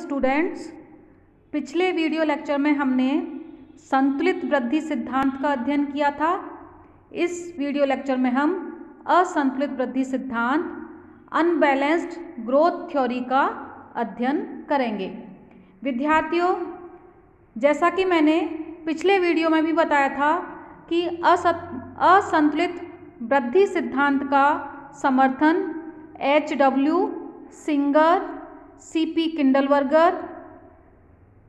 Students, पिछले video lecture में हमने संतुलित वृद्धि सिद्धांत का अध्ययन किया था। इस वीडियो लेक्चर में हम असंतुलित वृद्धि सिद्धांत अनबैलेंस्ड ग्रोथ थ्योरी का अध्ययन करेंगे। विद्यार्थियों, जैसा कि मैंने पिछले वीडियो में भी बताया था कि असंतुलित वृद्धि सिद्धांत का समर्थन H.W. Singer, C.P. किंडलवर्गर,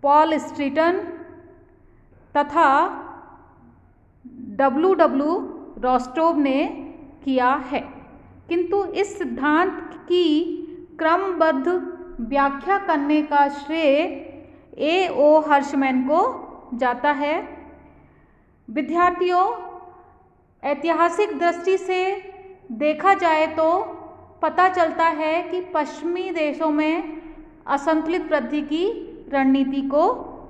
पॉल स्ट्रीटन तथा W.W. रोस्टोव ने किया है, किंतु इस सिद्धांत की क्रमबद्ध व्याख्या करने का श्रेय A.O. हर्शमैन को जाता है। विद्यार्थियों, ऐतिहासिक दृष्टि से देखा जाए तो पता चलता है कि पश्चिमी देशों में असंतुलित वृद्धि की रणनीति को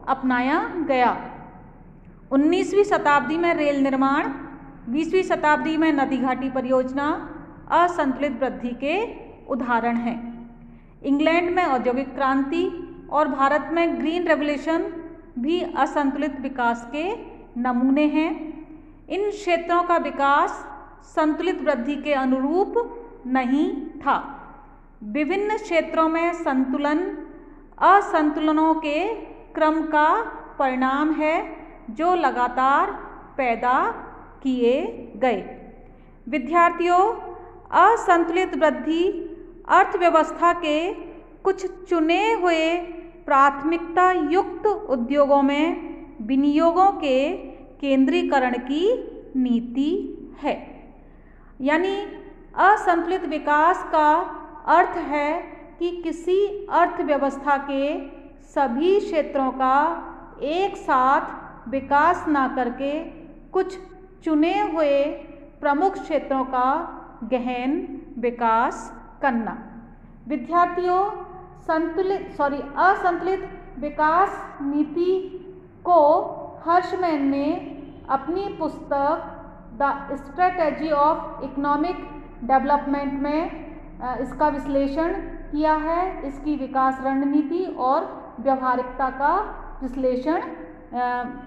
अपनाया गया। 19वीं शताब्दी में रेल निर्माण, 20वीं शताब्दी में नदी घाटी परियोजना असंतुलित वृद्धि के उदाहरण हैं। इंग्लैंड में औद्योगिक क्रांति और भारत में ग्रीन रेवोल्यूशन भी असंतुलित विकास के नमूने हैं। इन क्षेत्रों का विकास संतुलित वृद्धि के अनुरूप नहीं था। विभिन्न क्षेत्रों में संतुलन असंतुलनों के क्रम का परिणाम है जो लगातार पैदा किए गए। विद्यार्थियों, असंतुलित वृद्धि अर्थव्यवस्था के कुछ चुने हुए प्राथमिकता युक्त उद्योगों में विनियोगों के केंद्रीकरण की नीति है। यानी असंतुलित विकास का अर्थ है कि किसी अर्थव्यवस्था के सभी क्षेत्रों का एक साथ विकास ना करके कुछ चुने हुए प्रमुख क्षेत्रों का गहन विकास करना। विद्यार्थियों, असंतुलित विकास नीति को हर्शमैन ने अपनी पुस्तक the strategy of economic development में इसका विश्लेषण किया है। इसकी विकास रणनीति और व्यवहारिकता का विश्लेषण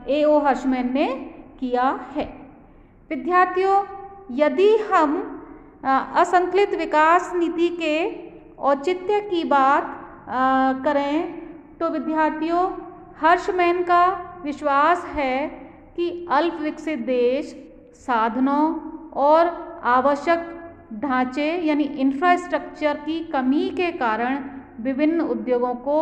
A.O. हर्शमैन ने किया है। विद्यार्थियों, यदि हम असंतुलित विकास नीति के औचित्य की बात करें तो विद्यार्थियों, हर्शमैन का विश्वास है कि अल्प विकसित देश साधनों और आवश्यक ढांचे यानी इंफ्रास्ट्रक्चर की कमी के कारण विभिन्न उद्योगों को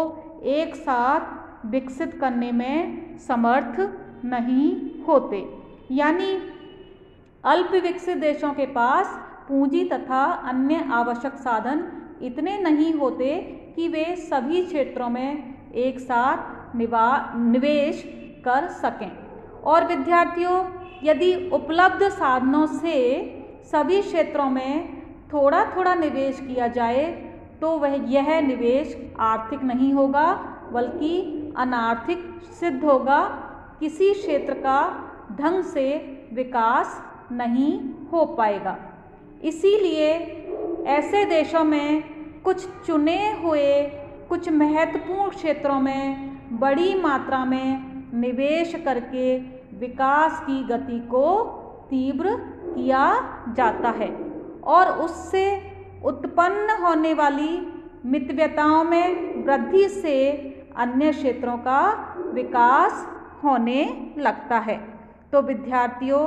एक साथ विकसित करने में समर्थ नहीं होते। यानी अल्प विकसित देशों के पास पूंजी तथा अन्य आवश्यक साधन इतने नहीं होते कि वे सभी क्षेत्रों में एक साथ निवेश कर सकें। और विद्यार्थियों, यदि उपलब्ध साधनों से सभी क्षेत्रों में थोड़ा थोड़ा निवेश किया जाए तो यह निवेश आर्थिक नहीं होगा बल्कि अनार्थिक सिद्ध होगा। किसी क्षेत्र का ढंग से विकास नहीं हो पाएगा। इसीलिए ऐसे देशों में कुछ चुने हुए कुछ महत्वपूर्ण क्षेत्रों में बड़ी मात्रा में निवेश करके विकास की गति को तीव्र किया जाता है और उससे उत्पन्न होने वाली मितव्यताओं में वृद्धि से अन्य क्षेत्रों का विकास होने लगता है। तो विद्यार्थियों,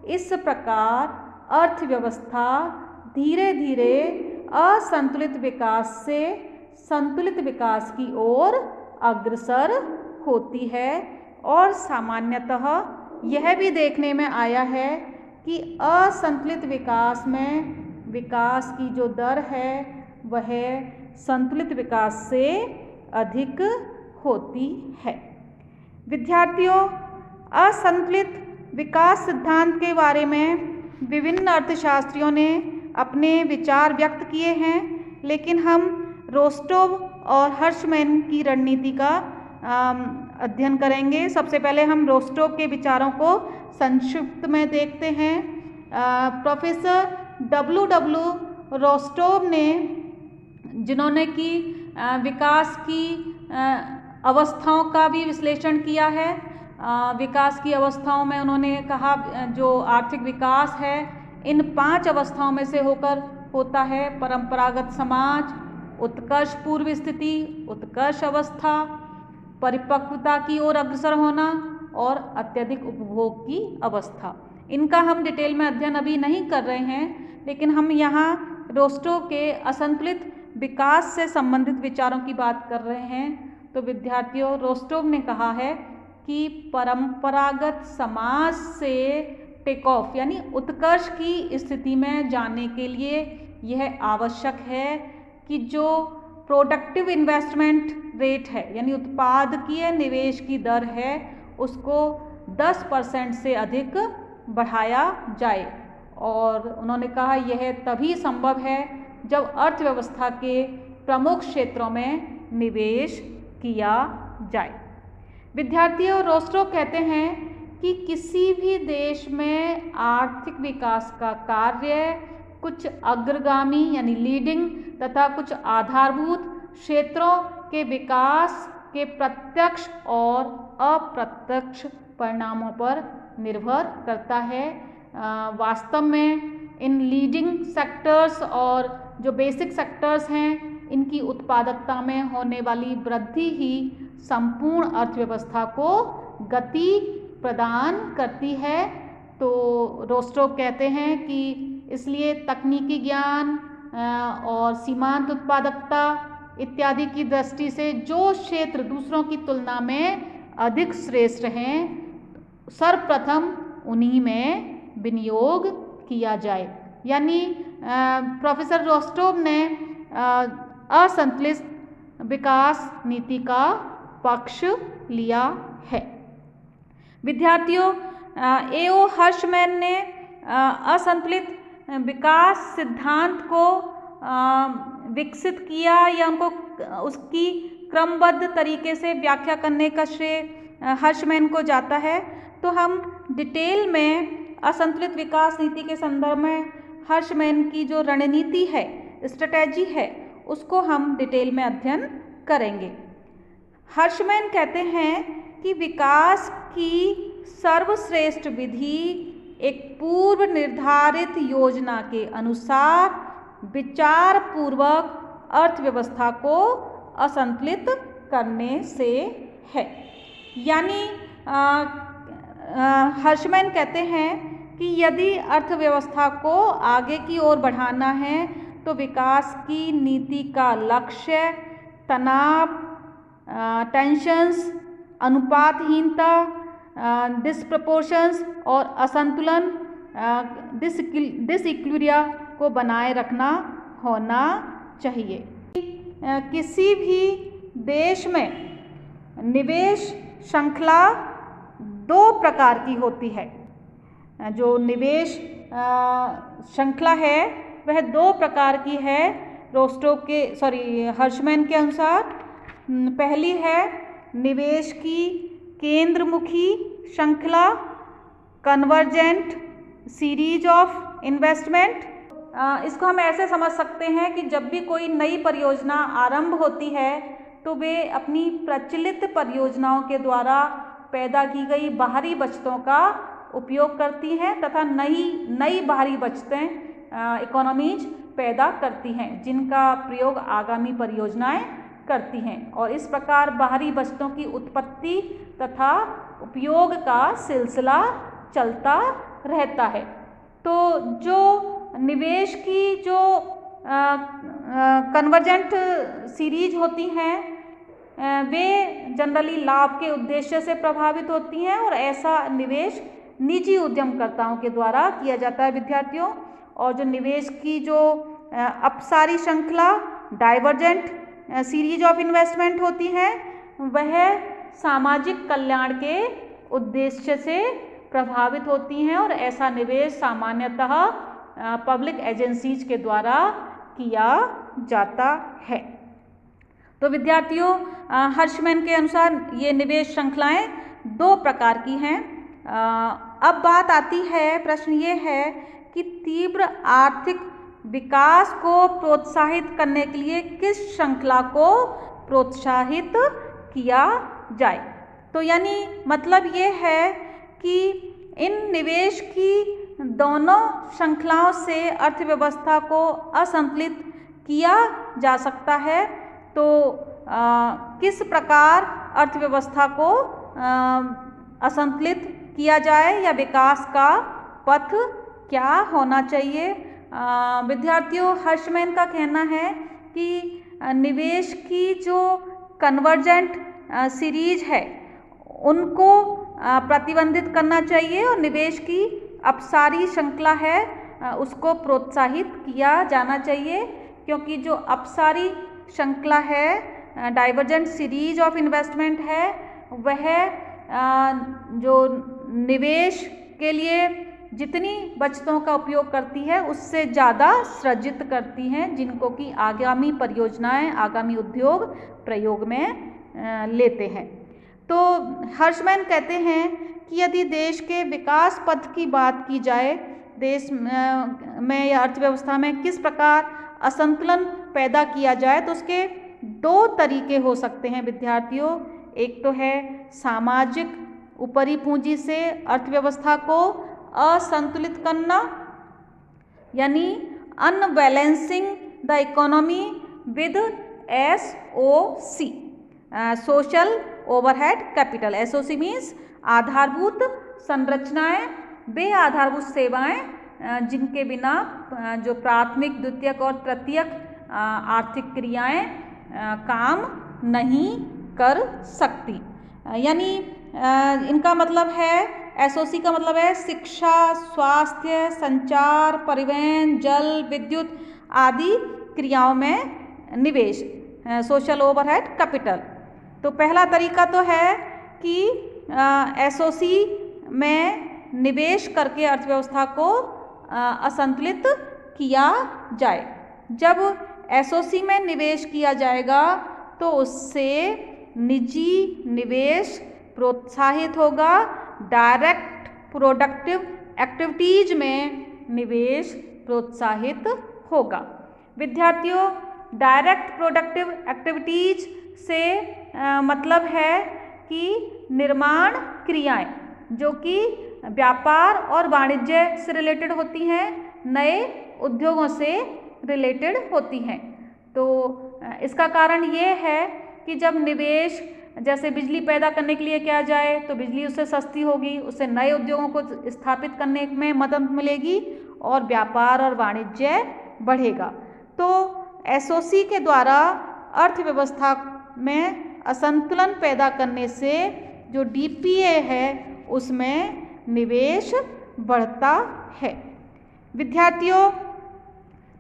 इस प्रकार अर्थव्यवस्था धीरे धीरे असंतुलित विकास से संतुलित विकास की ओर अग्रसर होती है। और सामान्यतः यह भी देखने में आया है कि असंतुलित विकास में विकास की जो दर है वह संतुलित विकास से अधिक होती है। विद्यार्थियों, असंतुलित विकास सिद्धांत के बारे में विभिन्न अर्थशास्त्रियों ने अपने विचार व्यक्त किए हैं, लेकिन हम रोस्टोव और हर्शमैन की रणनीति का अध्ययन करेंगे। सबसे पहले हम रोस्टोव के विचारों को संक्षिप्त में देखते हैं। Professor W.W. रोस्टोव ने जिन्होंने कि विकास की अवस्थाओं का भी विश्लेषण किया है। विकास की अवस्थाओं में उन्होंने कहा जो आर्थिक विकास है इन 5 अवस्थाओं में से होकर होता है। परंपरागत समाज, उत्कर्ष पूर्व स्थिति, उत्कर्ष अवस्था, परिपक्वता की ओर अग्रसर होना और अत्यधिक उपभोग की अवस्था। इनका हम डिटेल में अध्ययन अभी नहीं कर रहे हैं, लेकिन हम यहाँ रोस्टो के असंतुलित विकास से संबंधित विचारों की बात कर रहे हैं। तो विद्यार्थियों, रोस्टोव ने कहा है कि परंपरागत समाज से टेक ऑफ यानी उत्कर्ष की स्थिति में जाने के लिए यह आवश्यक है कि जो प्रोडक्टिव इन्वेस्टमेंट रेट है यानी उत्पादकीय निवेश की दर है उसको 10% से अधिक बढ़ाया जाए। और उन्होंने कहा यह तभी संभव है जब अर्थव्यवस्था के प्रमुख क्षेत्रों में निवेश किया जाए। विद्यार्थियों, रोस्टो कहते हैं कि किसी भी देश में आर्थिक विकास का कार्य कुछ अग्रगामी यानी लीडिंग तथा कुछ आधारभूत क्षेत्रों के विकास के प्रत्यक्ष और अप्रत्यक्ष परिणामों पर निर्भर करता है। वास्तव में इन लीडिंग सेक्टर्स और जो बेसिक सेक्टर्स हैं इनकी उत्पादकता में होने वाली वृद्धि ही संपूर्ण अर्थव्यवस्था को गति प्रदान करती है। तो रोस्टो कहते हैं कि इसलिए तकनीकी ज्ञान और सीमांत उत्पादकता इत्यादि की दृष्टि से जो क्षेत्र दूसरों की तुलना में अधिक श्रेष्ठ हैं सर्वप्रथम उन्हीं में विनियोग किया जाए। यानी प्रोफेसर रोस्टोव ने असंतुलित विकास नीति का पक्ष लिया है। विद्यार्थियों, एओ हर्शमैन ने असंतुलित विकास सिद्धांत को विकसित किया या उनको उसकी क्रमबद्ध तरीके से व्याख्या करने का श्रेय हर्शमैन को जाता है। तो हम डिटेल में असंतुलित विकास नीति के संदर्भ में हर्शमैन की जो रणनीति है, स्ट्रेटजी है, उसको हम डिटेल में अध्ययन करेंगे। हर्शमैन कहते हैं कि विकास की सर्वश्रेष्ठ विधि एक पूर्व निर्धारित योजना के अनुसार विचार पूर्वक अर्थव्यवस्था को असंतुलित करने से है। यानी हर्शमैन कहते हैं कि यदि अर्थव्यवस्था को आगे की ओर बढ़ाना है तो विकास की नीति का लक्ष्य तनाव, टेंशन्स, अनुपातहीनता, डिस्प्रपोर्शंस और असंतुलन, डिसइक्विलिब्रिया को बनाए रखना होना चाहिए। किसी भी देश में निवेश श्रृंखला 2 प्रकार की होती है। जो निवेश श्रृंखला है वह 2 प्रकार की है हर्शमैन के अनुसार। पहली है निवेश की केंद्रमुखी श्रृंखला, कन्वर्जेंट सीरीज ऑफ इन्वेस्टमेंट। इसको हम ऐसे समझ सकते हैं कि जब भी कोई नई परियोजना आरंभ होती है तो वे अपनी प्रचलित परियोजनाओं के द्वारा पैदा की गई बाहरी बचतों का उपयोग करती हैं तथा नई बाहरी बचतें इकोनॉमीज पैदा करती हैं जिनका प्रयोग आगामी परियोजनाएं करती हैं। और इस प्रकार बाहरी बचतों की उत्पत्ति तथा उपयोग का सिलसिला चलता रहता है। तो जो निवेश की जो कन्वर्जेंट सीरीज होती हैं वे जनरली लाभ के उद्देश्य से प्रभावित होती हैं और ऐसा निवेश निजी उद्यमकर्ताओं के द्वारा किया जाता है विद्यार्थियों। और जो निवेश की जो अपसारी श्रृंखला, डाइवर्जेंट सीरीज ऑफ इन्वेस्टमेंट होती हैं वह सामाजिक कल्याण के उद्देश्य से प्रभावित होती हैं और ऐसा निवेश सामान्यतः पब्लिक एजेंसीज के द्वारा किया जाता है। तो विद्यार्थियों, हर्शमैन के अनुसार ये निवेश श्रृंखलाएं 2 प्रकार की हैं। अब बात आती है, प्रश्न ये है कि तीव्र आर्थिक विकास को प्रोत्साहित करने के लिए किस श्रृंखला को प्रोत्साहित किया जाए। तो यानी मतलब ये है कि इन निवेश की दोनों श्रृंखलाओं से अर्थव्यवस्था को असंतुलित किया जा सकता है। तो किस प्रकार अर्थव्यवस्था को असंतुलित किया जाए या विकास का पथ क्या होना चाहिए? विद्यार्थियों, हर्षमैन का कहना है कि निवेश की जो कन्वर्जेंट सीरीज है उनको प्रतिबंधित करना चाहिए और निवेश की अपसारी श्रृंखला है उसको प्रोत्साहित किया जाना चाहिए, क्योंकि जो अपसारी श्रृंखला है, डाइवर्जेंट सीरीज ऑफ इन्वेस्टमेंट है, वह जो निवेश के लिए जितनी बचतों का उपयोग करती है उससे ज़्यादा सृजित करती हैं, जिनको कि आगामी परियोजनाएं, आगामी उद्योग प्रयोग में लेते हैं। तो हर्षमैन कहते हैं कि यदि देश के विकास पथ की बात की जाए, देश में या अर्थव्यवस्था में किस प्रकार असंतुलन पैदा किया जाए, तो उसके दो तरीके हो सकते हैं विद्यार्थियों। एक तो है सामाजिक ऊपरी पूंजी से अर्थव्यवस्था को असंतुलित करना, यानी unbalancing the economy with SOC, social overhead capital. SOC means आधारभूत संरचनाएं, वे आधारभूत सेवाएं जिनके बिना जो प्राथमिक, द्वितीयक और तृतीयक आर्थिक क्रियाएं काम नहीं कर सकती। यानी इनका मतलब है, SOC का मतलब है शिक्षा, स्वास्थ्य, संचार, परिवहन, जल, विद्युत आदि क्रियाओं में निवेश, सोशल ओवरहेड कैपिटल। तो पहला तरीका तो है कि SOC में निवेश करके अर्थव्यवस्था को असंतुलित किया जाए। जब SOC में निवेश किया जाएगा तो उससे निजी निवेश प्रोत्साहित होगा, डायरेक्ट प्रोडक्टिव एक्टिविटीज में निवेश प्रोत्साहित होगा। विद्यार्थियों, डायरेक्ट प्रोडक्टिव एक्टिविटीज से मतलब है कि निर्माण क्रियाएं जो कि व्यापार और वाणिज्य से रिलेटेड होती हैं, नए उद्योगों से रिलेटेड होती हैं। तो इसका कारण ये है कि जब निवेश, जैसे बिजली पैदा करने के लिए किया जाए तो बिजली उससे सस्ती होगी, उससे नए उद्योगों को स्थापित करने में मदद मिलेगी और व्यापार और वाणिज्य बढ़ेगा। तो SOC के द्वारा अर्थव्यवस्था में असंतुलन पैदा करने से जो DPA है उसमें निवेश बढ़ता है। विद्यार्थियों,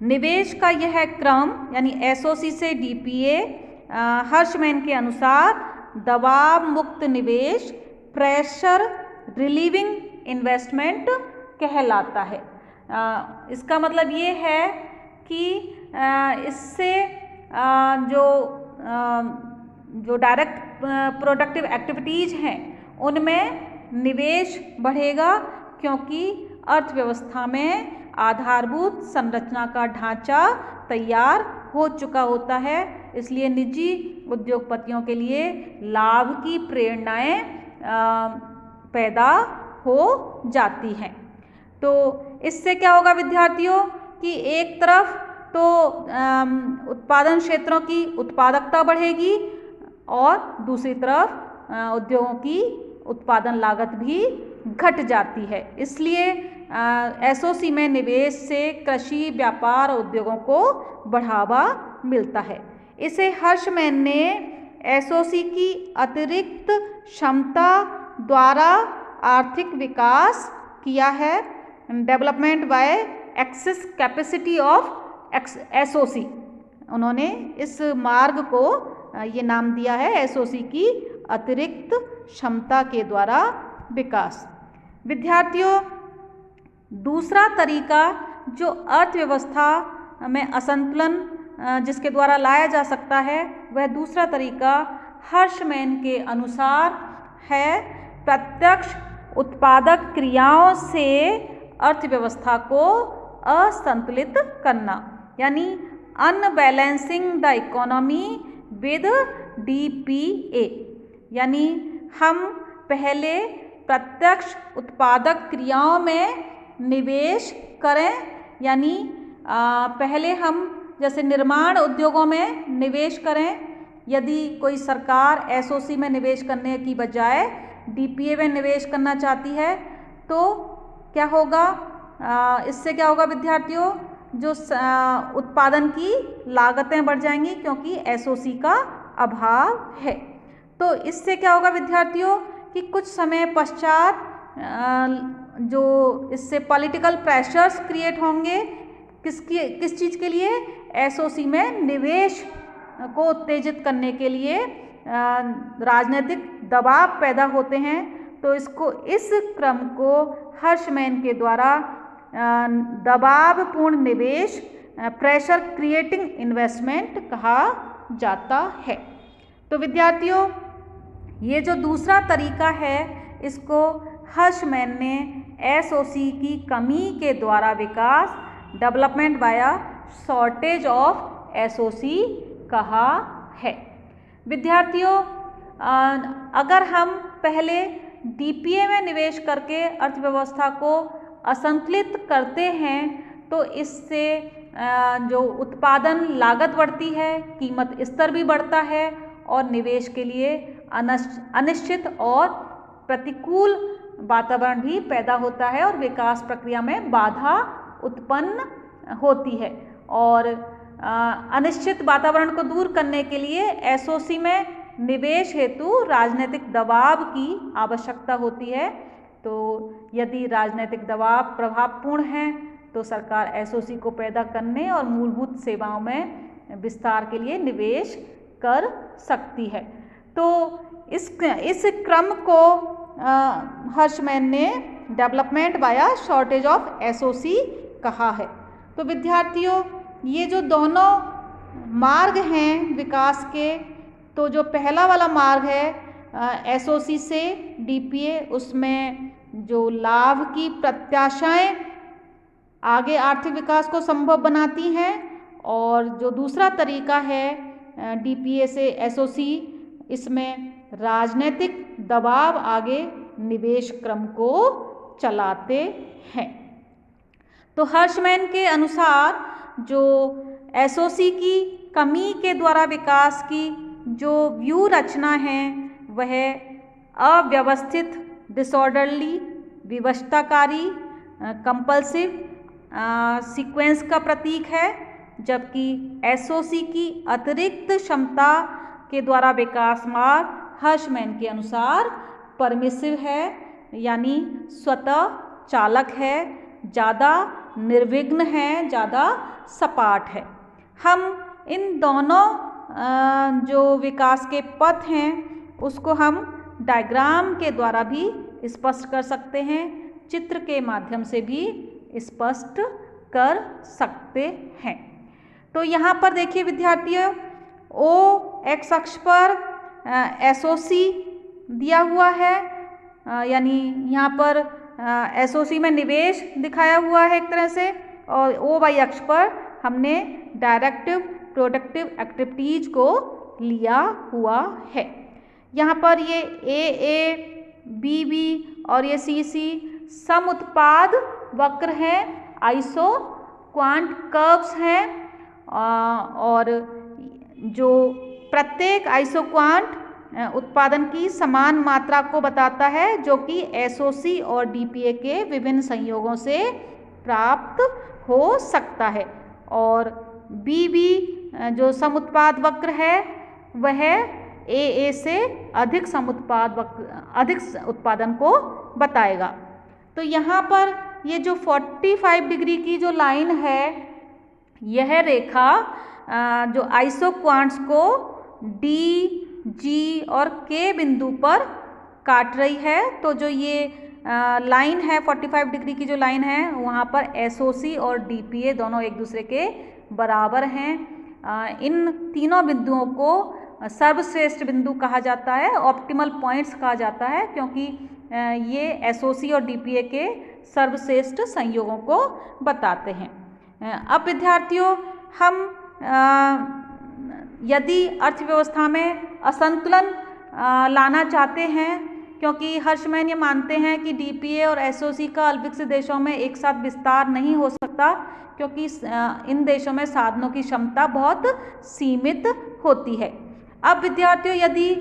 निवेश का यह क्रम यानी SOC से DPA हर्षमैन के अनुसार दबाव मुक्त निवेश, प्रेशर रिलीविंग इन्वेस्टमेंट कहलाता है। इसका मतलब ये है कि इससे जो डायरेक्ट प्रोडक्टिव एक्टिविटीज़ हैं उनमें निवेश बढ़ेगा, क्योंकि अर्थव्यवस्था में आधारभूत संरचना का ढांचा तैयार हो चुका होता है। इसलिए निजी उद्योगपतियों के लिए लाभ की प्रेरणाएं पैदा हो जाती हैं। तो इससे क्या होगा विद्यार्थियों कि एक तरफ तो उत्पादन क्षेत्रों की उत्पादकता बढ़ेगी और दूसरी तरफ उद्योगों की उत्पादन लागत भी घट जाती है। इसलिए SOC में निवेश से कृषि, व्यापार और उद्योगों को बढ़ावा मिलता है। इसे हर्षमैन ने SOC की अतिरिक्त क्षमता द्वारा आर्थिक विकास किया है, development bye access capacity of SOC। उन्होंने इस मार्ग को ये नाम दिया है SOC की अतिरिक्त क्षमता के द्वारा विकास। विद्यार्थियों, दूसरा तरीका जो अर्थव्यवस्था में असंतुलन जिसके द्वारा लाया जा सकता है, वह दूसरा तरीका हर्षमैन के अनुसार है प्रत्यक्ष उत्पादक क्रियाओं से अर्थव्यवस्था को असंतुलित करना, यानी unbalancing the economy with DPA, यानी हम पहले प्रत्यक्ष उत्पादक क्रियाओं में निवेश करें, यानी पहले हम जैसे निर्माण उद्योगों में निवेश करें। यदि कोई सरकार SOC में निवेश करने की बजाय DPA में निवेश करना चाहती है तो क्या होगा, इससे क्या होगा विद्यार्थियों, जो उत्पादन की लागतें बढ़ जाएंगी क्योंकि SOC का अभाव है। तो इससे क्या होगा विद्यार्थियों कि कुछ समय पश्चात जो इससे पॉलिटिकल प्रेशर्स क्रिएट होंगे, किस चीज़ के लिए, SOC में निवेश को उत्तेजित करने के लिए राजनीतिक दबाव पैदा होते हैं। तो इस क्रम को हर्शमैन के द्वारा दबावपूर्ण निवेश, प्रेशर क्रिएटिंग इन्वेस्टमेंट कहा जाता है। तो विद्यार्थियों, ये जो दूसरा तरीका है इसको हर्शमैन ने SOC की कमी के द्वारा विकास, development via shortage of SOC कहा है। विद्यार्थियों, अगर हम पहले DPA में निवेश करके अर्थव्यवस्था को असंतुलित करते हैं तो इससे जो उत्पादन लागत बढ़ती है, कीमत स्तर भी बढ़ता है और निवेश के लिए अनिश्चित और प्रतिकूल वातावरण भी पैदा होता है और विकास प्रक्रिया में बाधा उत्पन्न होती है। और अनिश्चित वातावरण को दूर करने के लिए SOC में निवेश हेतु राजनीतिक दबाव की आवश्यकता होती है। तो यदि राजनीतिक दबाव प्रभावपूर्ण है तो सरकार SOC को पैदा करने और मूलभूत सेवाओं में विस्तार के लिए निवेश कर सकती है। तो इस क्रम को हर्शमैन ने development via shortage of SOC कहा है। तो विद्यार्थियों, ये जो दोनों मार्ग हैं विकास के, तो जो पहला वाला मार्ग है SOC से DPA, उसमें जो लाभ की प्रत्याशाएं आगे आर्थिक विकास को संभव बनाती हैं, और जो दूसरा तरीका है DPA से SOC, इसमें राजनीतिक दबाव आगे निवेश क्रम को चलाते हैं। तो हर्शमैन के अनुसार जो SOC की कमी के द्वारा विकास की जो व्यू रचना है वह अव्यवस्थित, डिसऑर्डरली, विवशताकारी, कंपल्सिव सीक्वेंस का प्रतीक है, जबकि SOC की अतिरिक्त क्षमता के द्वारा विकास मार्ग हर्शमैन के अनुसार परमिसिव है, यानी स्वतः चालक है, ज़्यादा निर्विघ्न है, ज़्यादा सपाट है। हम इन दोनों जो विकास के पथ हैं उसको हम डायग्राम के द्वारा भी स्पष्ट कर सकते हैं, चित्र के माध्यम से भी स्पष्ट कर सकते हैं। तो यहाँ पर देखिए विद्यार्थियों, OX अक्ष पर SOC दिया हुआ है, यानी यहाँ पर SOC में निवेश दिखाया हुआ है एक तरह से, और OY अक्ष पर हमने डायरेक्टिव प्रोडक्टिव एक्टिविटीज को लिया हुआ है। यहाँ पर ये AA, BB और ये CC सम उत्पाद वक्र हैं, आइसो क्वांट कर्व्स हैं, और जो प्रत्येक आइसो क्वांट उत्पादन की समान मात्रा को बताता है जो कि SOC और DPA के विभिन्न संयोगों से प्राप्त हो सकता है। और BB जो समुत्पाद वक्र है वह AA से अधिक उत्पादन को बताएगा। तो यहाँ पर ये जो 45 डिग्री की जो लाइन है, यह रेखा जो आइसो क्वांट्स को D, G और K बिंदु पर काट रही है। तो जो ये लाइन है 45 डिग्री की जो लाइन है, वहाँ पर SOC और DPA दोनों एक दूसरे के बराबर हैं। इन तीनों बिंदुओं को सर्वश्रेष्ठ बिंदु कहा जाता है, ऑप्टिमल पॉइंट्स कहा जाता है, क्योंकि ये SOC और DPA के सर्वश्रेष्ठ संयोगों को बताते हैं। अब विद्यार्थियों, हम यदि अर्थव्यवस्था में असंतुलन लाना चाहते हैं, क्योंकि हर्षमैन ये मानते हैं कि डीपीए और एसओसी का अल्पविकसित देशों में एक साथ विस्तार नहीं हो सकता, क्योंकि इन देशों में साधनों की क्षमता बहुत सीमित होती है। अब विद्यार्थियों, यदि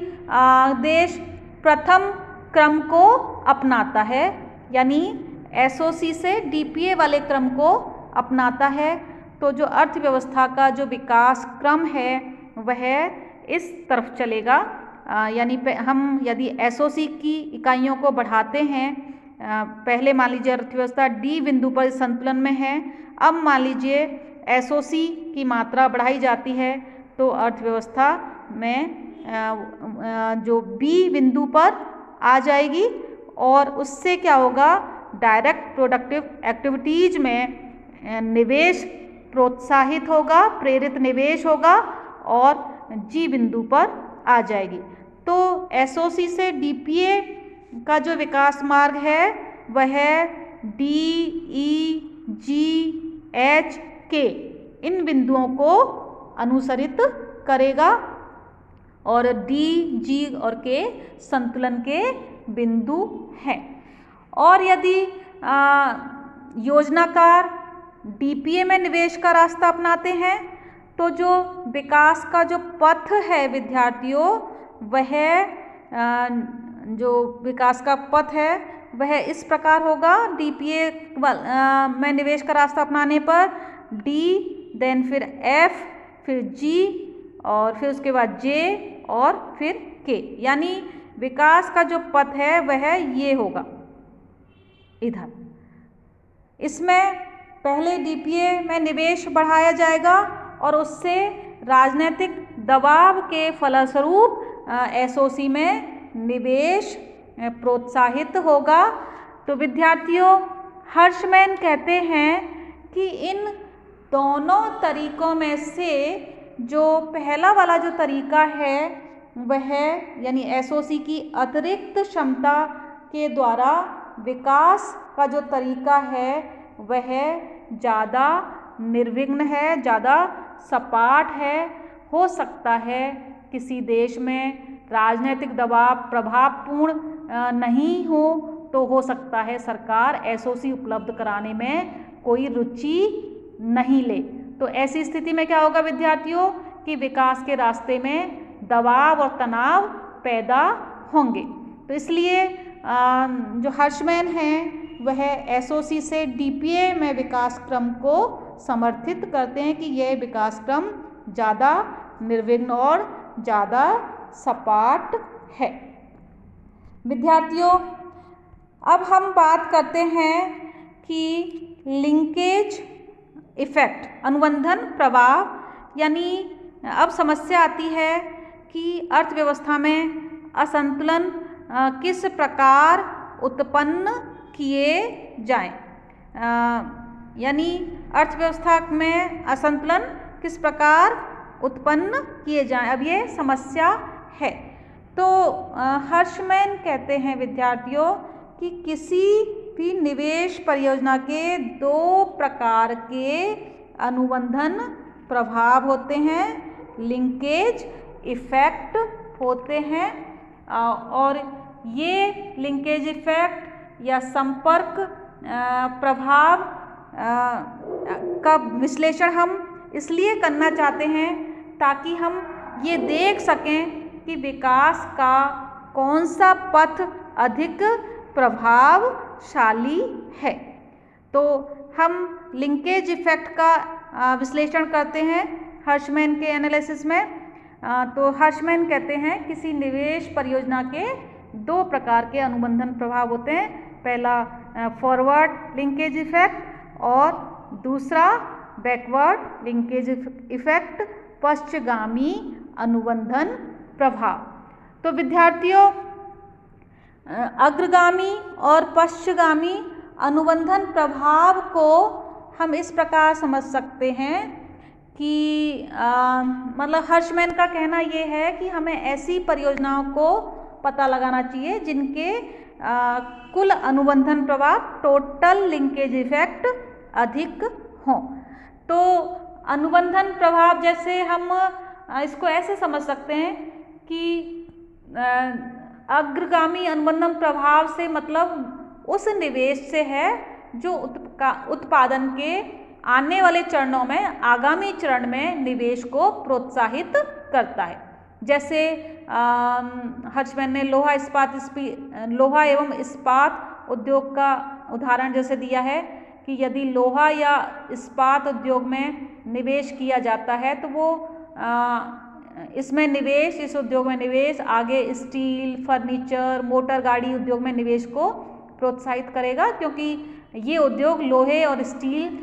देश प्रथम क्रम को अपनाता है, यानी एसओसी से डीपीए वाले क्रम को अपनाता है, तो जो अर्थव्यवस्था का जो विकास क्रम है वह इस तरफ चलेगा। यानी हम यदि एसओसी की इकाइयों को बढ़ाते हैं, पहले मान लीजिए अर्थव्यवस्था डी बिंदु पर संतुलन में है, अब मान लीजिए एसओसी की मात्रा बढ़ाई जाती है तो अर्थव्यवस्था में जो बी बिंदु पर आ जाएगी, और उससे क्या होगा, डायरेक्ट प्रोडक्टिव एक्टिविटीज में निवेश प्रोत्साहित होगा, प्रेरित निवेश होगा और जी बिंदु पर आ जाएगी। तो एसओसी से डीपीए का जो विकास मार्ग है वह डी, ई, जी, एच, के इन बिंदुओं को अनुसरित करेगा, और डी, जी और के संतुलन के बिंदु हैं। और यदि योजनाकार डीपीए में निवेश का रास्ता अपनाते हैं, तो जो विकास का जो पथ है विद्यार्थियों, वह जो विकास का पथ है वह इस प्रकार होगा। डीपीए में निवेश का रास्ता अपनाने पर डी, देन फिर एफ, फिर जी और फिर उसके बाद जे और फिर के, यानी विकास का जो पथ है वह ये होगा इधर। इसमें पहले डीपीए में निवेश बढ़ाया जाएगा और उससे राजनीतिक दबाव के फलस्वरूप एसओसी में निवेश प्रोत्साहित होगा। तो विद्यार्थियों, हर्षमैन कहते हैं कि इन दोनों तरीकों में से जो पहला वाला जो तरीका है वह, यानी एसओसी की अतिरिक्त क्षमता के द्वारा विकास का जो तरीका है वह ज़्यादा निर्विघ्न है, ज़्यादा सपाट है। हो सकता है किसी देश में राजनीतिक दबाव प्रभावपूर्ण नहीं हो सकता है सरकार एसओसी उपलब्ध कराने में कोई रुचि नहीं ले। तो ऐसी स्थिति में क्या होगा विद्यार्थियों, कि विकास के रास्ते में दबाव और तनाव पैदा होंगे। तो इसलिए जो हर्षमैन हैं वह एसओसी से डीपीए में विकास क्रम को समर्थित करते हैं कि यह विकास क्रम ज़्यादा निर्विघ्न और ज़्यादा सपाट है। विद्यार्थियों, अब हम बात करते हैं कि लिंकेज इफेक्ट, अनुबंधन प्रभाव, यानी अब समस्या आती है कि अर्थव्यवस्था में असंतुलन किस प्रकार उत्पन्न किए जाएं, यानी अर्थव्यवस्था में असंतुलन किस प्रकार उत्पन्न किए जाएं, अब ये समस्या है। तो हर्षमैन कहते हैं विद्यार्थियों कि किसी भी निवेश परियोजना के दो प्रकार के अनुबंधन प्रभाव होते हैं, लिंकेज इफेक्ट होते हैं, और ये लिंकेज इफेक्ट या संपर्क प्रभाव का विश्लेषण हम इसलिए करना चाहते हैं ताकि हम ये देख सकें कि विकास का कौन सा पथ अधिक प्रभावशाली है। तो हम लिंकेज इफेक्ट का विश्लेषण करते हैं हर्षमैन के एनालिसिस में। तो हर्षमैन कहते हैं किसी निवेश परियोजना के दो प्रकार के अनुबंधन प्रभाव होते हैं, पहला फॉरवर्ड लिंकेज इफेक्ट और दूसरा बैकवर्ड लिंकेज इफेक्ट, पश्चगामी अनुबंधन प्रभाव। तो विद्यार्थियों, अग्रगामी और पश्चगामी अनुबंधन प्रभाव को हम इस प्रकार समझ सकते हैं कि मतलब हर्षमैन का कहना ये है कि हमें ऐसी परियोजनाओं को पता लगाना चाहिए जिनके कुल अनुबंधन प्रभाव, टोटल लिंकेज इफेक्ट अधिक हों। तो अनुबंधन प्रभाव जैसे हम इसको ऐसे समझ सकते हैं कि अग्रगामी अनुबंधन प्रभाव से मतलब उस निवेश से है जो उत्पादन के आने वाले चरणों में, आगामी चरण में निवेश को प्रोत्साहित करता है। जैसे हर्षमैन ने लोहा एवं इस्पात उद्योग का उदाहरण जैसे दिया है कि यदि लोहा या इस्पात उद्योग में निवेश किया जाता है तो वो इस उद्योग में निवेश आगे स्टील, फर्नीचर, मोटर गाड़ी उद्योग में निवेश को प्रोत्साहित करेगा, क्योंकि ये उद्योग लोहे और स्टील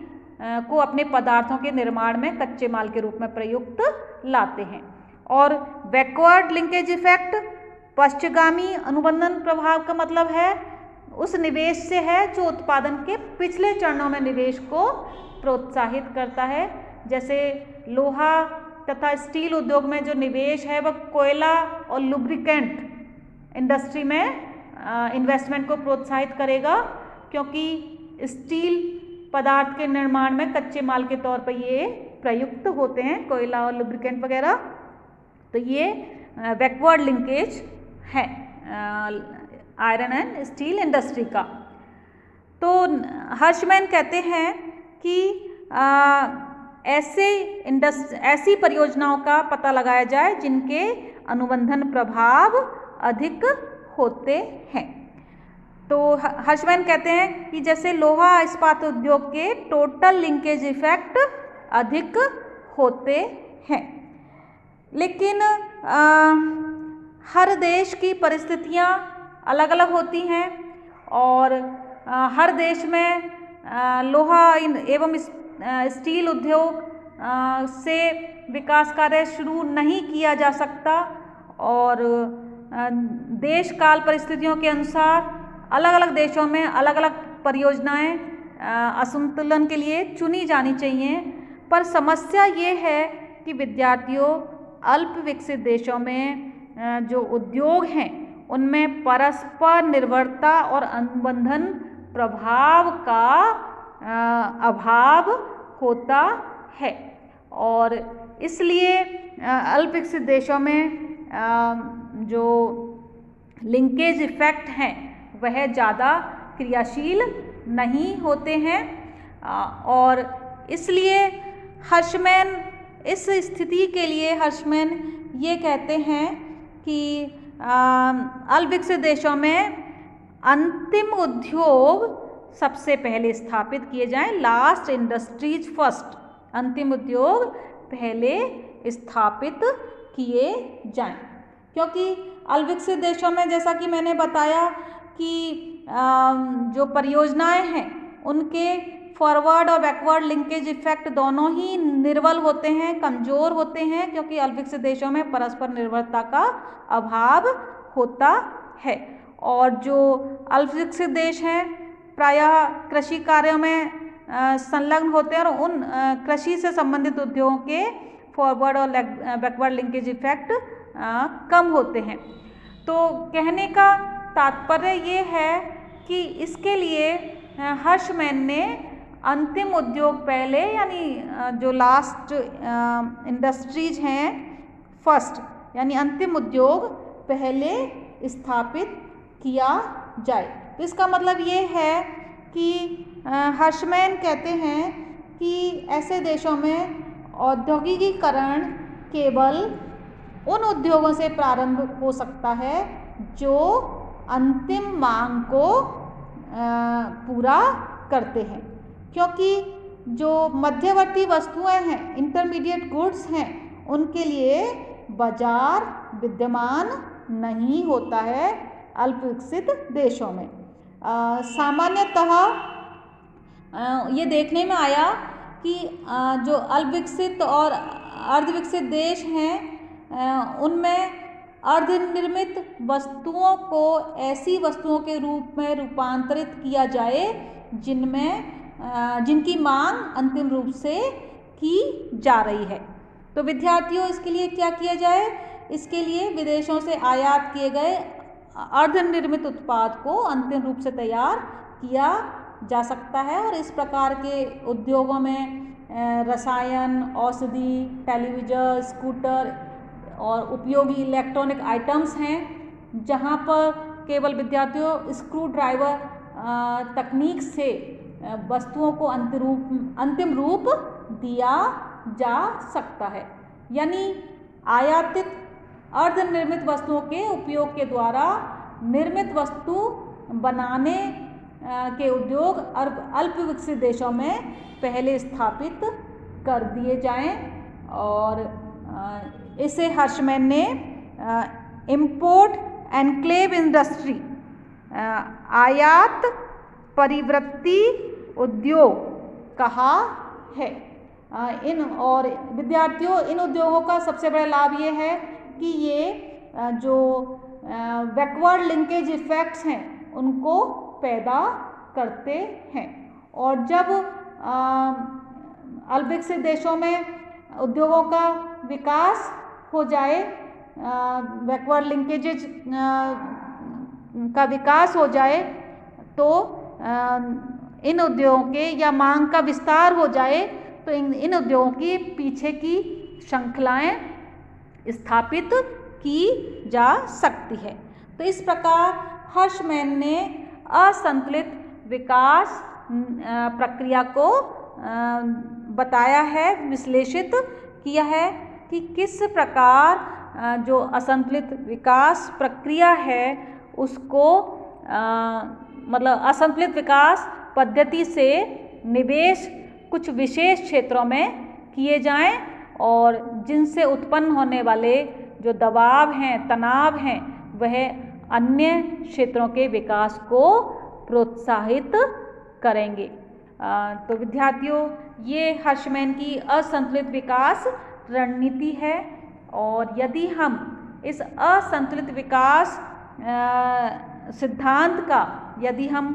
को अपने पदार्थों के निर्माण में कच्चे माल के रूप में प्रयुक्त लाते हैं। और बैकवर्ड लिंकेज इफेक्ट, पश्चगामी अनुबंधन प्रभाव का मतलब है उस निवेश से है जो उत्पादन के पिछले चरणों में निवेश को प्रोत्साहित करता है। जैसे लोहा तथा स्टील उद्योग में जो निवेश है वह कोयला और लुब्रिकेंट इंडस्ट्री में इन्वेस्टमेंट को प्रोत्साहित करेगा, क्योंकि स्टील पदार्थ के निर्माण में कच्चे माल के तौर पर ये प्रयुक्त होते हैं, कोयला और लुब्रिकेंट वगैरह। तो ये बैकवर्ड लिंकेज है आयरन एंड स्टील इंडस्ट्री का। तो हर्षमैन कहते हैं कि ऐसी परियोजनाओं का पता लगाया जाए जिनके अनुबंधन प्रभाव अधिक होते हैं। तो हर्षमैन कहते हैं कि जैसे लोहा इस्पात उद्योग के टोटल लिंकेज इफेक्ट अधिक होते हैं, लेकिन हर देश की परिस्थितियां अलग अलग होती हैं और हर देश में लोहा एवं स्टील उद्योग से विकास कार्य शुरू नहीं किया जा सकता और देश काल परिस्थितियों के अनुसार अलग अलग देशों में अलग अलग परियोजनाएं असंतुलन के लिए चुनी जानी चाहिए। पर समस्या ये है कि विद्यार्थियों अल्प विकसित देशों में जो उद्योग हैं उनमें परस्पर निर्भरता और अनुबंधन प्रभाव का अभाव होता है और इसलिए अल्प विकसित देशों में जो लिंकेज इफेक्ट हैं वह ज़्यादा क्रियाशील नहीं होते हैं और इसलिए हर्षमैन इस स्थिति के लिए हर्षमैन ये कहते हैं कि अल्प विकसित देशों में अंतिम उद्योग सबसे पहले स्थापित किए जाएं, लास्ट इंडस्ट्रीज फर्स्ट, अंतिम उद्योग पहले स्थापित किए जाएं, क्योंकि अल्प विकसित देशों में जैसा कि मैंने बताया कि जो परियोजनाएं हैं उनके फॉरवर्ड और बैकवर्ड लिंकेज इफेक्ट दोनों ही निर्बल होते हैं, कमज़ोर होते हैं, क्योंकि अल्प विकसित देशों में परस्पर निर्भरता का अभाव होता है और जो अल्प विकसित देश हैं प्रायः कृषि कार्यों में संलग्न होते हैं और उन कृषि से संबंधित उद्योगों के फॉरवर्ड और बैकवर्ड लिंकेज इफेक्ट कम होते हैं। तो कहने का तात्पर्य ये है कि इसके लिए हर्षमैन ने अंतिम उद्योग पहले यानी जो लास्ट इंडस्ट्रीज हैं फर्स्ट यानी अंतिम उद्योग पहले स्थापित किया जाए। तो इसका मतलब ये है कि हर्षमैन कहते हैं कि ऐसे देशों में औद्योगिकीकरण केवल उन उद्योगों से प्रारंभ हो सकता है जो अंतिम मांग को पूरा करते हैं, क्योंकि जो मध्यवर्ती वस्तुएं हैं, इंटरमीडिएट गुड्स हैं, उनके लिए बाजार विद्यमान नहीं होता है अल्प विकसित देशों में। सामान्यतः ये देखने में आया कि जो अल्प विकसित और अर्धविकसित देश हैं उनमें अर्धनिर्मित वस्तुओं को ऐसी वस्तुओं के रूप में रूपांतरित किया जाए जिनकी मांग अंतिम रूप से की जा रही है। तो विद्यार्थियों इसके लिए क्या किया जाए? इसके लिए विदेशों से आयात किए गए अर्धनिर्मित उत्पाद को अंतिम रूप से तैयार किया जा सकता है और इस प्रकार के उद्योगों में रसायन, औषधि, टेलीविज़न, स्कूटर और उपयोगी इलेक्ट्रॉनिक आइटम्स हैं, जहाँ पर केवल विद्यार्थियों स्क्रू ड्राइवर तकनीक से वस्तुओं को अंतिम रूप दिया जा सकता है। यानी आयातित अर्धनिर्मित वस्तुओं के उपयोग के द्वारा निर्मित वस्तु बनाने के उद्योग अल्प विकसित देशों में पहले स्थापित कर दिए जाएं। और इसे हर्शमैन ने इम्पोर्ट एनक्लेव इंडस्ट्री, आयात परिवृत्ति उद्योग कहा है। और विद्यार्थियों, इन उद्योगों का सबसे बड़ा लाभ ये है कि ये जो बैकवर्ड लिंकेज इफेक्ट्स हैं उनको पैदा करते हैं। और जब अल्प विकसित देशों में उद्योगों का विकास हो जाए, बैकवर्ड लिंकेजेज का विकास हो जाए, तो इन उद्योगों के या मांग का विस्तार हो जाए, तो इन उद्योगों की पीछे की श्रृंखलाएं स्थापित की जा सकती है। तो इस प्रकार हर्शमैन ने असंतुलित विकास प्रक्रिया को बताया है, विश्लेषित किया है कि किस प्रकार जो असंतुलित विकास प्रक्रिया है उसको मतलब असंतुलित विकास पद्धति से निवेश कुछ विशेष क्षेत्रों में किए जाएं और जिनसे उत्पन्न होने वाले जो दबाव हैं, तनाव हैं, वह अन्य क्षेत्रों के विकास को प्रोत्साहित करेंगे। तो विद्यार्थियों, ये हर्शमैन की असंतुलित विकास रणनीति है। और यदि हम इस असंतुलित विकास सिद्धांत का यदि हम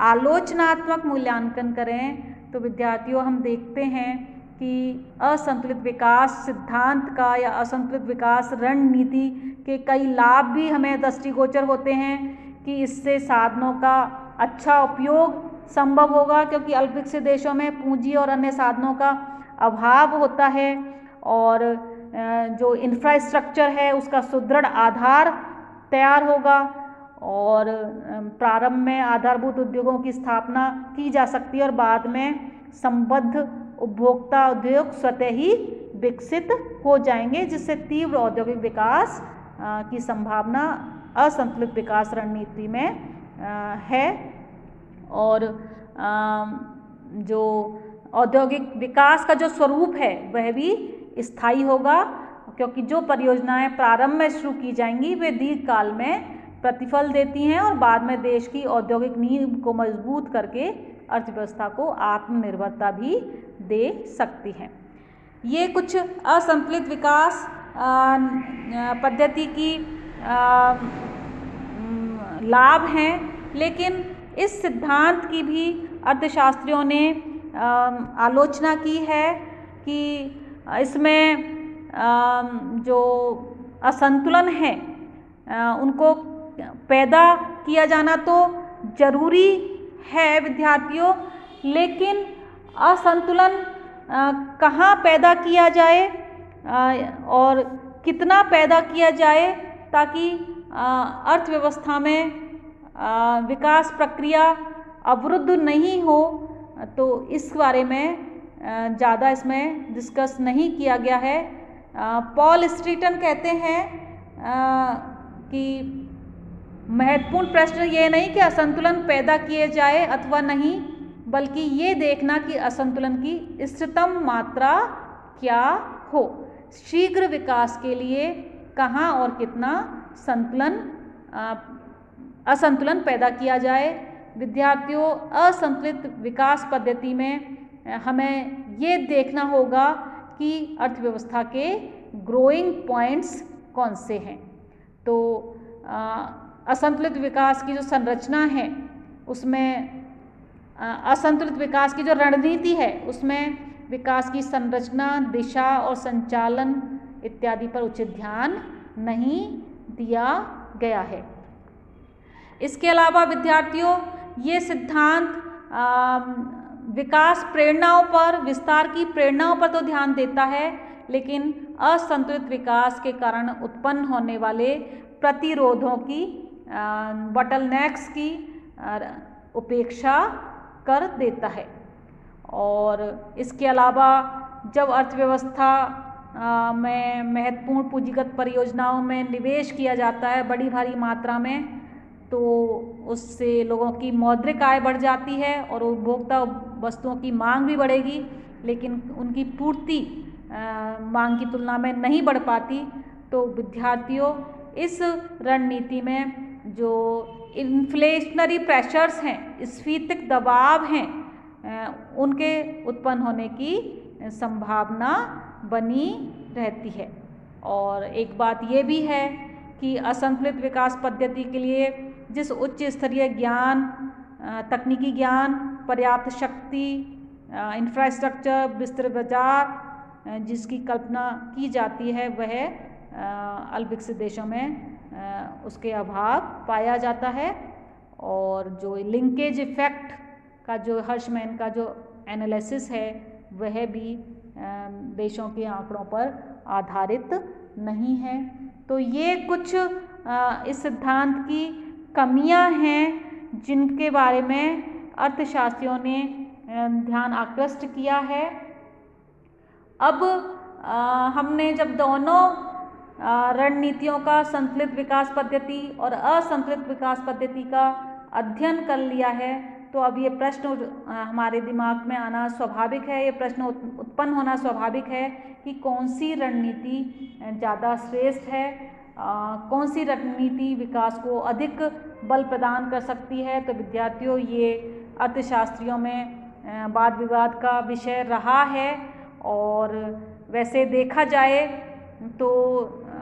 आलोचनात्मक मूल्यांकन करें, तो विद्यार्थियों हम देखते हैं कि असंतुलित विकास सिद्धांत का या असंतुलित विकास रणनीति के कई लाभ भी हमें दृष्टिगोचर होते हैं कि इससे साधनों का अच्छा उपयोग संभव होगा, क्योंकि अल्प विकसित देशों में पूंजी और अन्य साधनों का अभाव होता है और जो इंफ्रास्ट्रक्चर है उसका सुदृढ़ आधार तैयार होगा और प्रारंभ में आधारभूत उद्योगों की स्थापना की जा सकती है और बाद में संबद्ध उपभोक्ता उद्योग स्वतः ही विकसित हो जाएंगे, जिससे तीव्र औद्योगिक विकास की संभावना असंतुलित विकास रणनीति में है। और जो औद्योगिक विकास का जो स्वरूप है वह भी स्थायी होगा, क्योंकि जो परियोजनाएं प्रारंभ में शुरू की जाएंगी वे दीर्घकाल में प्रतिफल देती हैं और बाद में देश की औद्योगिक नींव को मजबूत करके अर्थव्यवस्था को आत्मनिर्भरता भी दे सकती हैं। ये कुछ असंतुलित विकास पद्धति की लाभ हैं, लेकिन इस सिद्धांत की भी अर्थशास्त्रियों ने आलोचना की है कि इसमें जो असंतुलन है उनको पैदा किया जाना तो जरूरी है विद्यार्थियों, लेकिन असंतुलन कहाँ पैदा किया जाए और कितना पैदा किया जाए ताकि अर्थव्यवस्था में विकास प्रक्रिया अवरुद्ध नहीं हो, तो इस बारे में ज़्यादा इसमें डिस्कस नहीं किया गया है। पॉल स्ट्रीटन कहते हैं कि महत्वपूर्ण प्रश्न ये नहीं कि असंतुलन पैदा किए जाए अथवा नहीं, बल्कि ये देखना कि असंतुलन की इष्टतम मात्रा क्या हो। शीघ्र विकास के लिए कहाँ और कितना असंतुलन पैदा किया जाए। विद्यार्थियों, असंतुलित विकास पद्धति में हमें ये देखना होगा कि अर्थव्यवस्था के ग्रोइंग पॉइंट्स कौन से हैं। तो असंतुलित विकास की जो संरचना है उसमें असंतुलित विकास की जो रणनीति है उसमें विकास की संरचना, दिशा और संचालन इत्यादि पर उचित ध्यान नहीं दिया गया है। इसके अलावा विद्यार्थियों, ये सिद्धांत विकास प्रेरणाओं पर, विस्तार की प्रेरणाओं पर तो ध्यान देता है, लेकिन असंतुलित विकास के कारण उत्पन्न होने वाले प्रतिरोधों की, बॉटलनेक्स की उपेक्षा कर देता है। और इसके अलावा जब अर्थव्यवस्था में महत्वपूर्ण पूंजीगत परियोजनाओं में निवेश किया जाता है बड़ी भारी मात्रा में, तो उससे लोगों की मौद्रिक आय बढ़ जाती है और उपभोक्ता वस्तुओं की मांग भी बढ़ेगी, लेकिन उनकी पूर्ति मांग की तुलना में नहीं बढ़ पाती। तो विद्यार्थियों, इस रणनीति में जो इन्फ्लेशनरी प्रेशर्स हैं, स्फीतिक दबाव हैं, उनके उत्पन्न होने की संभावना बनी रहती है। और एक बात ये भी है कि असंतुलित विकास पद्धति के लिए जिस उच्च स्तरीय ज्ञान, तकनीकी ज्ञान, पर्याप्त शक्ति, इंफ्रास्ट्रक्चर, विस्तृत बाजार जिसकी कल्पना की जाती है, वह अल्पविकसित देशों में उसके अभाव पाया जाता है। और जो लिंकेज इफेक्ट का जो हर्शमैन का जो एनालिसिस है, वह भी देशों के आंकड़ों पर आधारित नहीं है। तो ये कुछ इस सिद्धांत की कमियां हैं जिनके बारे में अर्थशास्त्रियों ने ध्यान आकृष्ट किया है। अब हमने जब दोनों रणनीतियों का, संतुलित विकास पद्धति और असंतुलित विकास पद्धति का अध्ययन कर लिया है, तो अब ये प्रश्न हमारे दिमाग में आना स्वाभाविक है, ये प्रश्न उत्पन्न होना स्वाभाविक है कि कौन सी रणनीति ज़्यादा श्रेष्ठ है, कौन सी रणनीति विकास को अधिक बल प्रदान कर सकती है। तो विद्यार्थियों, ये अर्थशास्त्रियों में वाद विवाद का विषय रहा है। और वैसे देखा जाए तो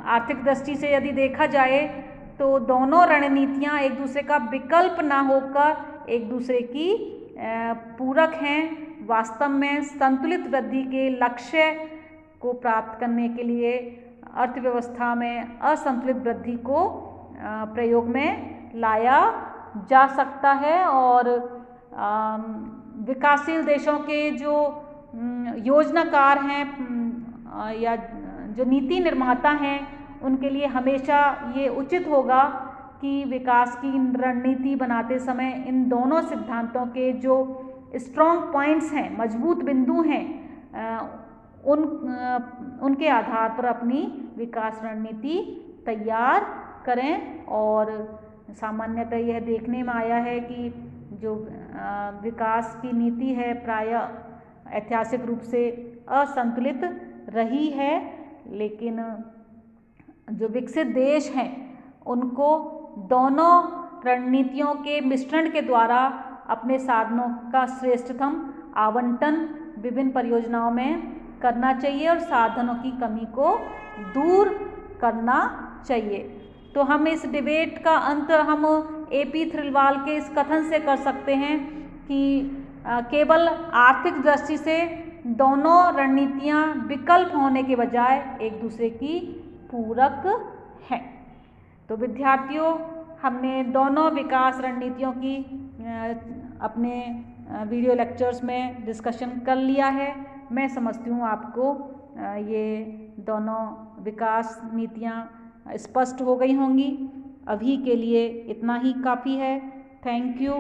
आर्थिक दृष्टि से यदि देखा जाए तो दोनों रणनीतियाँ एक दूसरे का विकल्प ना होकर एक दूसरे की पूरक हैं। वास्तव में संतुलित वृद्धि के लक्ष्य को प्राप्त करने के लिए अर्थव्यवस्था में असंतुलित वृद्धि को प्रयोग में लाया जा सकता है। और विकासशील देशों के जो योजनाकार हैं या जो नीति निर्माता हैं, उनके लिए हमेशा ये उचित होगा कि विकास की रणनीति बनाते समय इन दोनों सिद्धांतों के जो स्ट्रॉन्ग पॉइंट्स हैं, मजबूत बिंदु हैं, उनके आधार पर अपनी विकास रणनीति तैयार करें। और सामान्यतः यह देखने में आया है कि जो विकास की नीति है प्रायः ऐतिहासिक रूप से असंतुलित रही है, लेकिन जो विकसित देश हैं उनको दोनों रणनीतियों के मिश्रण के द्वारा अपने साधनों का श्रेष्ठतम आवंटन विभिन्न परियोजनाओं में करना चाहिए और साधनों की कमी को दूर करना चाहिए। तो हम इस डिबेट का अंत हम AP थ्रिलवाल के इस कथन से कर सकते हैं कि केवल आर्थिक दृष्टि से दोनों रणनीतियां विकल्प होने के बजाय एक दूसरे की पूरक हैं। तो विद्यार्थियों, हमने दोनों विकास रणनीतियों की अपने वीडियो लेक्चर्स में डिस्कशन कर लिया है। मैं समझती हूँ आपको ये दोनों विकास नीतियाँ स्पष्ट हो गई होंगी। अभी के लिए इतना ही काफ़ी है। Thank you.